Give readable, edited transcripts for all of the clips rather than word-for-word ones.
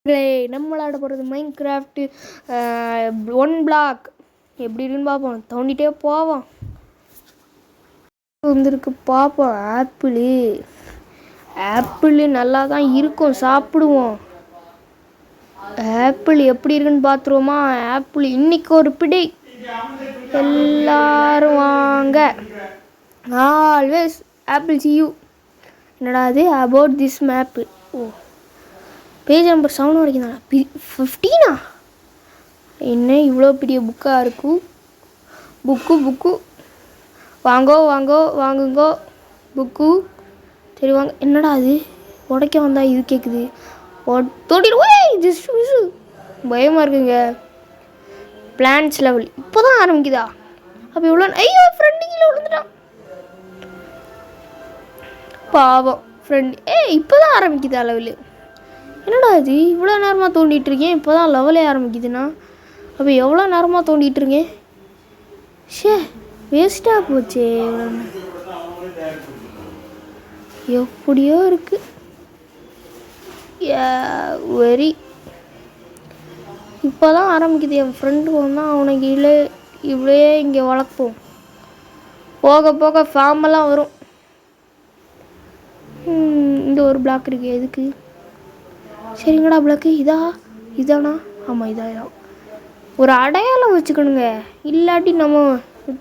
நம்ம விளாட போகிறது மைண்ட் கிராஃப்ட்டு 1 பிளாக் எப்படி இருக்குன்னு பார்ப்போம். தோண்டிகிட்டே போவோம். வந்துருக்கு பார்ப்போம். ஆப்பிள் நல்லா தான் இருக்கும், சாப்பிடுவோம். ஆப்பிள் எப்படி இருக்குன்னு பார்த்துருவோமா? ஆப்பிள் இன்னைக்கு ஒரு பிடி. எல்லாரும் வாங்க. Always apple see you. என்னடா அது? About this map. ஓ, பேஜ் நம்பர் 7 வரைக்கும் தானே? 15 என்ன இவ்வளோ பெரிய புக்காக இருக்கும்? புக்கு வாங்குங்கோ புக்கு. சரி வாங்க. என்னடா அது? உடைக்க வந்தா இது கேட்குது. Just miss. பயமாக இருக்குங்க. பிளான்ஸ் லெவல் இப்போ தான் ஆரம்பிக்குதா? அப்போ இவ்வளோ ஐயோ ஃப்ரெண்டு கீழே விழுந்துட்டான். பாவம் ஃப்ரெண்ட். இப்போ தான் ஆரம்பிக்குதா லெவலு? என்னடா இது இவ்வளோ நேரமாக தோண்டிகிட்டு இருக்கேன், இப்போ தான் லெவலே ஆரம்பிக்குதுண்ணா. அப்போ எவ்வளோ நேரமாக தோண்டிகிட்டு இருக்கேன்? வேஸ்ட்டாக போச்சே. எப்படியோ இருக்குது. வெரி இப்போ தான் ஆரம்பிக்குது. என் ஃப்ரெண்டு வந்தால் அவனுக்கு இவ்வளே இங்கே வளர்ப்போம். போக போக ஃபார்மெல்லாம் வரும். இங்கே ஒரு பிளாக் இருக்குது. எதுக்கு? சரிங்கடா பிளாக்கு இதானா? ஆமாம் இதான். ஒரு அடையாளம் வச்சுக்கணுங்க, இல்லாட்டி நம்ம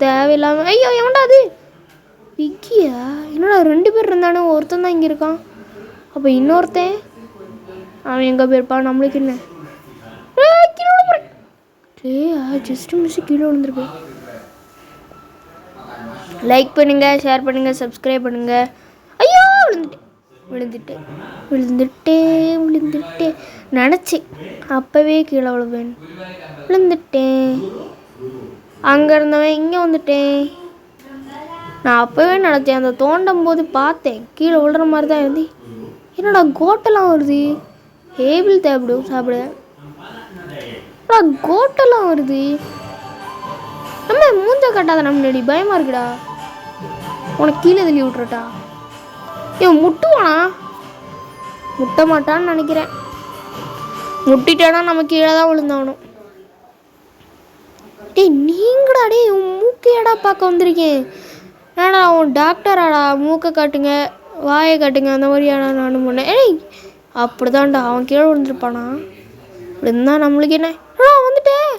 தேவையில்லாமல். ஐயோ எவன்டா அது? விக்கியா? என்னடா 2 பேர் இருந்தானே, ஒருத்தன் தான் இங்கே இருக்கான். அப்போ இன்னொருத்தன் அவன் எங்கே போயிருப்பான்? நம்மளுக்கு என்ன? கீழே விழுந்துறேன். ஜஸ்ட் மிஸ் கீழே விழுந்துருப்பேன். லைக் பண்ணுங்கள், ஷேர் பண்ணுங்கள், சப்ஸ்கிரைப் பண்ணுங்கள். ஐயோ விழுந்துட்டேன். நினச்சேன் அப்போவே கீழே விழுவேன். விழுந்துட்டேன். அங்கே இருந்தவன் இங்கே வந்துட்டேன். நான் அப்போவே நினச்சேன். அந்த தோண்டும் போது பார்த்தேன் கீழே விழுற மாதிரி தான் இருந்து. என்னடா கோட்டெல்லாம் வருது? ஏபிள் தேவைப்படும் சாப்பிட. கோட்டெல்லாம் வருது. நம்ம மூஞ்ச கட்டாத நம்ம பயமாக இருக்குடா. உனக்கு கீழே தள்ளி விட்றட்டா? இவன் முட்டுவானா? முட்ட மாட்டான்னு நினைக்கிறேன். முட்டிட்டானா நம்ம கீழே தான் விழுந்தாகணும். நீங்கடா உன் மூக்கையடா பார்க்க வந்திருக்கேன். ஏடா உன் டாக்டராடா? மூக்கை காட்டுங்க, வாயை காட்டுங்க, அந்த மாதிரியாடா நானும் பண்ணேன். அப்படிதான்டா. அவன் கீழே விழுந்துருப்பானா? விழுந்தா நம்மளுக்கு என்ன? வந்துட்டேன்.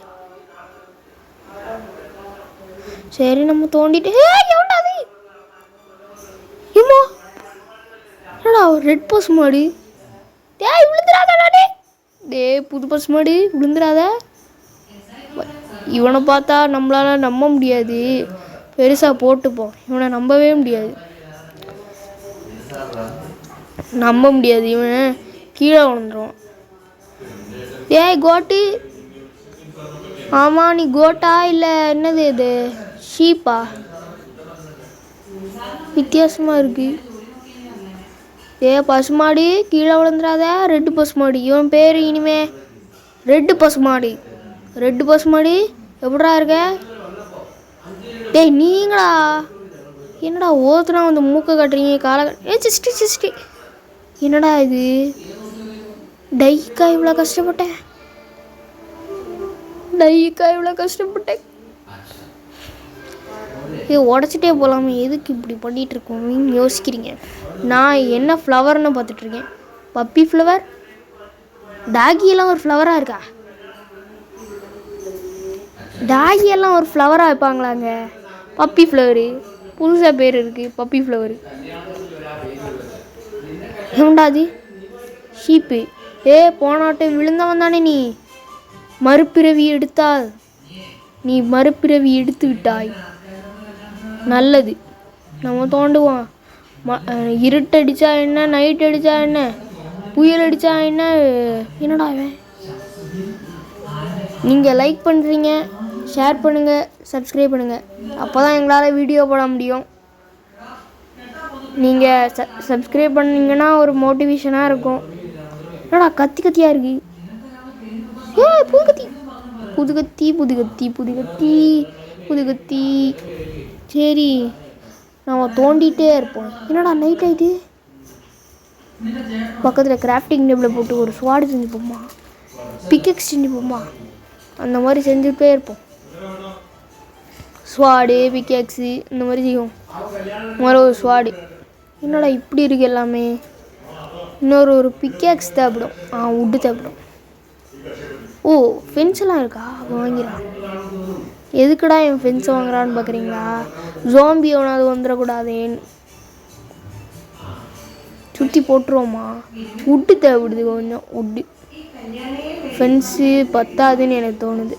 சரி நம்ம தோண்டிட்டு எவன்டாது? என்னடா ரெட் பஸ் மாடு? விழுந்துடாதே. புது பஸ் மாடு விழுந்துடாத. இவனை பார்த்தா நம்மளால நம்ப முடியாது. பெருசாக போட்டுப்போம். இவனை நம்பவே முடியாது. இவன் கீழே விழுந்துருவான். கோட்டு. ஆமாம், நீ கோட்டா இல்லை என்னது இது? ஷீப்பா? வித்தியாசமாக இருக்கு. பசுமாடு கீழே விழுந்துடாத. ரெட்டு பசுமாடு. இவன் பேர் இனிமே ரெட்டு பசுமாடு. எப்படா இருக்க? நீங்களா? என்னடா ஒருத்தனா வந்து மூக்கை காட்டுறீங்க, காலை சிஸ்டி. என்னடா இது? டைக்கா இவ்வளோ கஷ்டப்பட்டேன். இது உடச்சிட்டே போகலாமே, எதுக்கு இப்படி பண்ணிகிட்டு இருக்கோம் யோசிக்கிறீங்க. நான் என்ன ஃப்ளவர்னு பார்த்துட்ருக்கேன். Puppy flower. டாகியெல்லாம் ஒரு ஃப்ளவராக இருக்கா? டாகியெல்லாம் ஒரு ஃப்ளவராக வைப்பாங்களாங்க? பப்பி ஃப்ளவரு புதுசாக பேர் இருக்குது. Puppy flower. ஏண்டாது? ஷீப்பு. போனாட்டு விழுந்தவன் தானே நீ? மறுபிறவி எடுத்து விட்டாய். நல்லது. நம்ம தோண்டுவோம். இருட்டடிச்சா என்ன, நைட் அடித்தா என்ன, புயல் அடித்தா என்ன? என்னடா இவன்? நீங்கள் லைக் பண்ணுறீங்க, ஷேர் பண்ணுங்கள், சப்ஸ்கிரைப் பண்ணுங்கள். அப்போ தான் எங்களால் வீடியோ போட முடியும். நீங்கள் சப்ஸ்கிரைப் பண்ணிங்கன்னா ஒரு மோட்டிவேஷனாக இருக்கும். என்னடா கத்தியாக இருக்குது? புது கத்தி. சரி நம்ம தோண்டிகிட்டே இருப்போம். என்னடா நைட் ஆகிட்டு? பக்கத்தில் கிராஃப்டிங் டேபிளை போட்டு ஒரு ஸ்வாடு செஞ்சுப்போம்மா, பிக்கெக்ஸ் செஞ்சுப்போம்மா, அந்த மாதிரி செஞ்சுட்டே இருப்போம். ஸ்வாடு பிக்கெக்ஸு இந்த மாதிரி செய்வோம். ஒரு ஸ்வாடு என்னடா இப்படி இருக்கு எல்லாமே. ஒரு பிக்கேக்ஸ் தேவைப்படும். உட்டு தேவைப்படும். ஓ ஃபென்ஸ்லாம் இருக்கா, வாங்கிறான். எதுக்குடா என் ஃபென்ஸை வாங்குறான்னு பார்க்குறீங்களா? ஜோம்பி எவனாவது வந்துடக்கூடாதேன்னு சுற்றி போட்டுருவோமா. உட்டு தேவைப்படுது, கொஞ்சம் உட்டு. ஃபென்ஸு பத்தாதுன்னு எனக்கு தோணுது.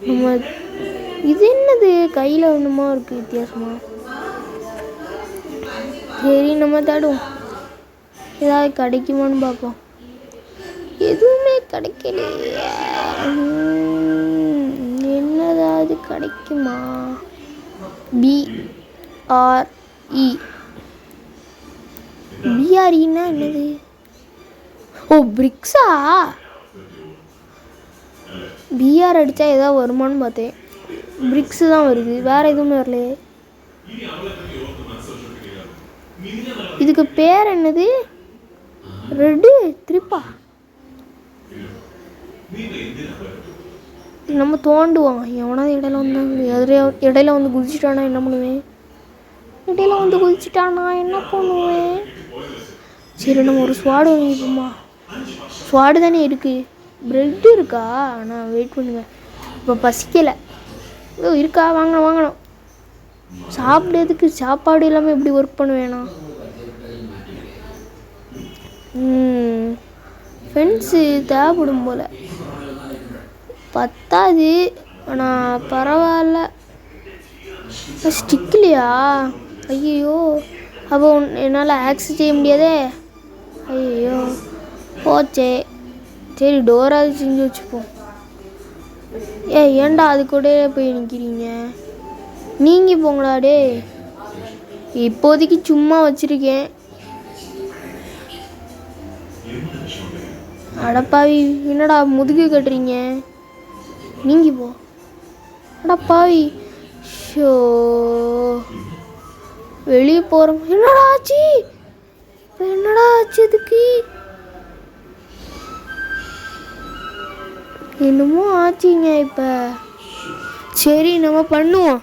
நம்ம இது என்னது கையில் ஒன்றுமா இருக்குது வித்தியாசமாக. சரி நம்ம தேடுவோம், ஏதாவது கிடைக்குமான்னு பார்ப்போம். எதுவுமே கிடைக்கலையே. என்னதாவது கிடைக்குமா? பிஆர்இன்னா என்னது? ஓ பிரிக்ஸா? பிஆர் அடித்தா ஏதாவது வருமானு பார்த்தேன். பிரிக்ஸு தான் வருது, வேறு எதுவுமே வரலையே. இதுக்கு பேர் என்னது? ரெட்டு த்ரிப்பா? நம்ம தோண்டுவோம். எவனாவது இடையில வந்து குதிச்சிட்டானா என்ன பண்ணுவேன்? சரி நம்ம ஒரு ஸ்வாடு வாங்கிப்போமா. ஸ்வாடு தானே இருக்குது. ப்ரெட்டு இருக்கா? ஆனால் வெயிட் பண்ணுங்க, இப்போ பசிக்கலை. இருக்கா? வாங்கணும். சாப்பிட்றதுக்கு சாப்பாடு இல்லாமல் எப்படி ஒர்க் பண்ணுவேனா? ஃபென்ஸு தேவைப்படும் போல். பத்தாது, ஆனால் பரவாயில்ல. ஸ்டிக்லையா? ஐயோ, அப்போ என்னால் ஆக்ஸ் செய்ய முடியாதே. ஐயோ போச்சே. சரி டோராவது செஞ்சு வச்சுப்போம். ஏன்டா அது கூட போய் நிற்கிறீங்க? நீங்கள் போங்களா டே. இப்போதைக்கு சும்மா வச்சுருக்கேன். அடப்பாவி, என்னடா முதுகு கட்டுறீங்க? நீங்கி போ. அடப்பாவி, ஷோ வெளியே போகிறோம். என்னடா ஆச்சு இதுக்கு? என்னமோ ஆச்சுங்க இப்போ. சரி நம்ம பண்ணுவோம்.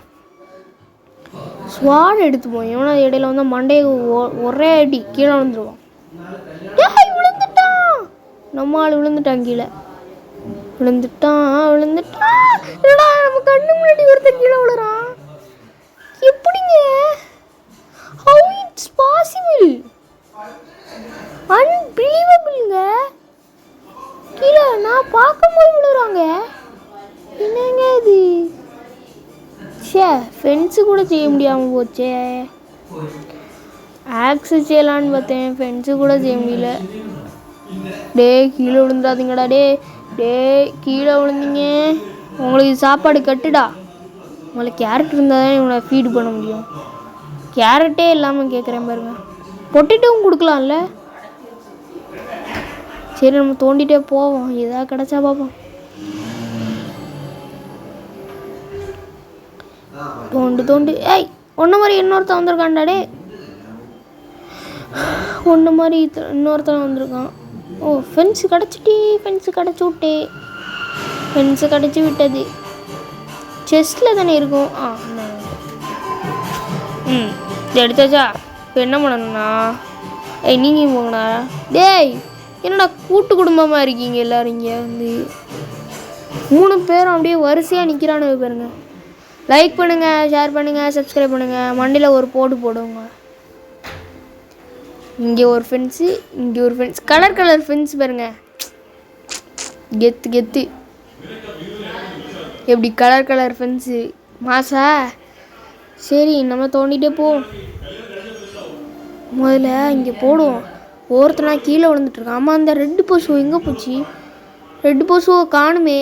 ஸ்வாட் எடுத்துப்போம். எவனா இடையில வந்து மண்டையை ஒரே அடி கீழே வந்துடுவான். விழுந்துட்டான். நம்ம ஆள் விழுந்துட்டான் கீழே. என்னடா நம்ம கண்ணு முன்னாடி ஒருத்தன் கீழே விழுறான். எப்படிங்க? How it's possible? Unbelievableங்க. கீழே நான் பார்க்கும்போது விழுறாங்க. என்னங்க இது? ஃபென்ஸு கூட செய்ய முடியாமல் போச்சே. ஆக்ஸ் செய்யலான்னு பார்த்தேன், ஃபென்ஸு கூட செய்ய முடியல. டே கீழே விழுந்துடாதீங்கடா. டே கீழே விழுந்தீங்க, உங்களுக்கு சாப்பாடு கட்டுடா. உங்களுக்கு கேரட் இருந்தால் தான் இவனை ஃபீடு பண்ண முடியும். கேரட்டே இல்லாமல் கேட்குறேன் பாருங்க. பொட்டேட்டோவும் கொடுக்கலாம்ல. சரி நம்ம தோண்டிகிட்டே போவோம், எதாவது கிடச்சா பார்ப்போம். தோண்டு. ஏய் ஒன்று மாதிரி இன்னொருத்தன் வந்திருக்கான்டாடே. ஒன்று மாதிரி இன்னொருத்தன் வந்திருக்கான். ஓ ஃபென்ஸு கிடச்சி விட்டது. செஸ்ட்டில் தானே இருக்கும். இது எடுத்தாச்சா? இப்போ என்ன பண்ணணும்னா, நீங்கள் போங்கண்ணா. டேய் என்னடா கூட்டு குடும்பமாக இருக்கீங்க எல்லோரும்? இங்கே வந்து 3 பேரும் அப்படியே வரிசையாக நிற்கிறானு பாருங்க. லைக் பண்ணுங்கள், ஷேர் பண்ணுங்கள், சப்ஸ்கிரைப் பண்ணுங்கள். மண்டியில் ஒரு போடுங்க. இங்கே ஒரு ஃபென்ஸு, இங்கே ஒரு ஃபென்ஸ். கலர் ஃபென்ஸ் பாருங்க. கெத்து எப்படி கலர் ஃபென்ஸு மாசா. சரி நம்ம தோண்டிகிட்டே போவோம். முதல்ல இங்கே போடுவோம். ஒருத்தனா கீழே விழுந்துட்டுருக்கான். ஆமாம், அந்த ரெட்டு பசு எங்கே போச்சு? ரெட்டு பசுவை காணுமே.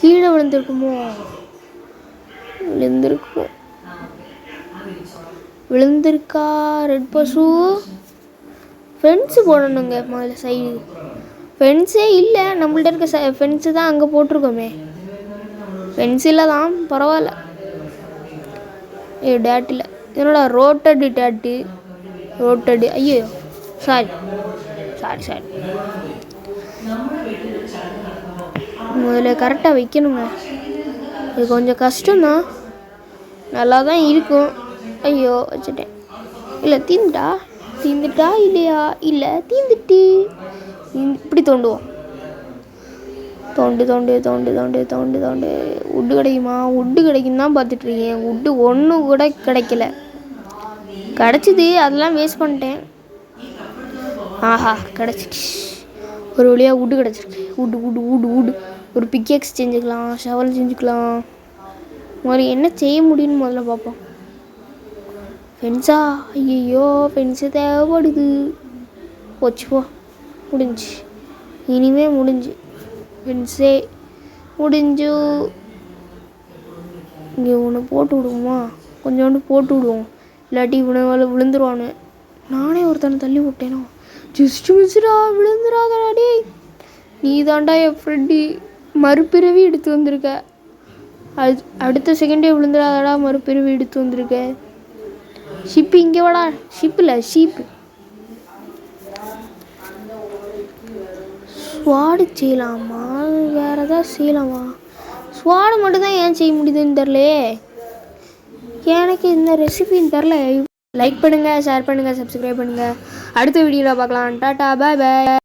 கீழே விழுந்திருக்குமோ? விழுந்திருக்கா ரெட் பசு? ஃபென்ஸு போடணுங்க முதல்ல. சைடு ஃபென்ஸே இல்லை நம்மள்ட்ட இருக்க. ஃபென்ஸு தான் அங்கே போட்டிருக்கோமே. ஃபென்ஸ் இல்லை தான், பரவாயில்ல. டேட் இல்லை, என்னோட ரோட்டடு டேட்டு. ரோட்டடு, ஐயோ சாரி சாரி சாரி. முதல்ல கரெக்டாக வைக்கணுங்க. இது கொஞ்சம் கஷ்டம்தான், நல்லா தான் இருக்கும். ஐயோ வச்சுட்டேன். இல்லை தீந்துட்டா இல்லையா? இல்லை தீந்துட்டு. இப்படி தோண்டுவோம். தோண்டு தோண்டு தோண்டு தோண்டு தோண்டு தோண்டு. உட்டு கிடைக்குமா? உட்டு கிடைக்கும் தான் பார்த்துட்ருக்கேன். உட்டு ஒன்று கூட கிடைக்கல. கிடச்சிது, அதெல்லாம் வேஸ்ட் பண்ணிட்டேன். ஆஹா கிடச்சிச்சு, ஒரு வழியாக உட்டு கிடச்சிருக்கு. உட்டு உட்டு உட்டு உட்டு. ஒரு பிக்கெக்ஸ் செஞ்சுக்கலாம், ஷவல் செஞ்சுக்கலாம். முதல்ல என்ன செய்ய முடியும்னு முதல்ல பார்ப்போம். ஃபென்ஸா? ஐயோ ஃபென்ஸு தேவைப்படுது. போச்சு போ, முடிஞ்சு. இனிமே முடிஞ்சு, ஃபென்ஸே முடிஞ்சு. இங்கே ஒன்று போட்டு விடுவோமா? கொஞ்சோண்டு போட்டு விடுவோம், இல்லாட்டி இவனை விழுந்துருவானு. நானே ஒருத்தனை தள்ளி விட்டேனோ. ஜஸ்ட்டு மிஸ்ரா, விழுந்துடாதடாடி. நீ தாண்டா என் ஃப்ரெண்டு, மறுபிறவி எடுத்து வந்திருக்க. அடுத்த செகண்டே விழுந்துடாதடா, மறுபிறவி எடுத்து வந்திருக்க. ஷிப்பு இங்கே வாடா. ஷிப்பு இல்லை, ஷீப்பு. ஸ்வாடு செய்யலாமா? வேறு எதாவது செய்யலாமா? ஸ்வாடு மட்டும்தான் ஏன் செய்ய முடியுதுன்னு தெரிலையே. எனக்கு இந்த ரெசிபின்னு தெரில. லைக் பண்ணுங்கள், ஷேர் பண்ணுங்கள், சப்ஸ்கிரைப் பண்ணுங்கள். அடுத்த வீடியோவில் பார்க்கலாம். டாட்டா, பாய் பாய்.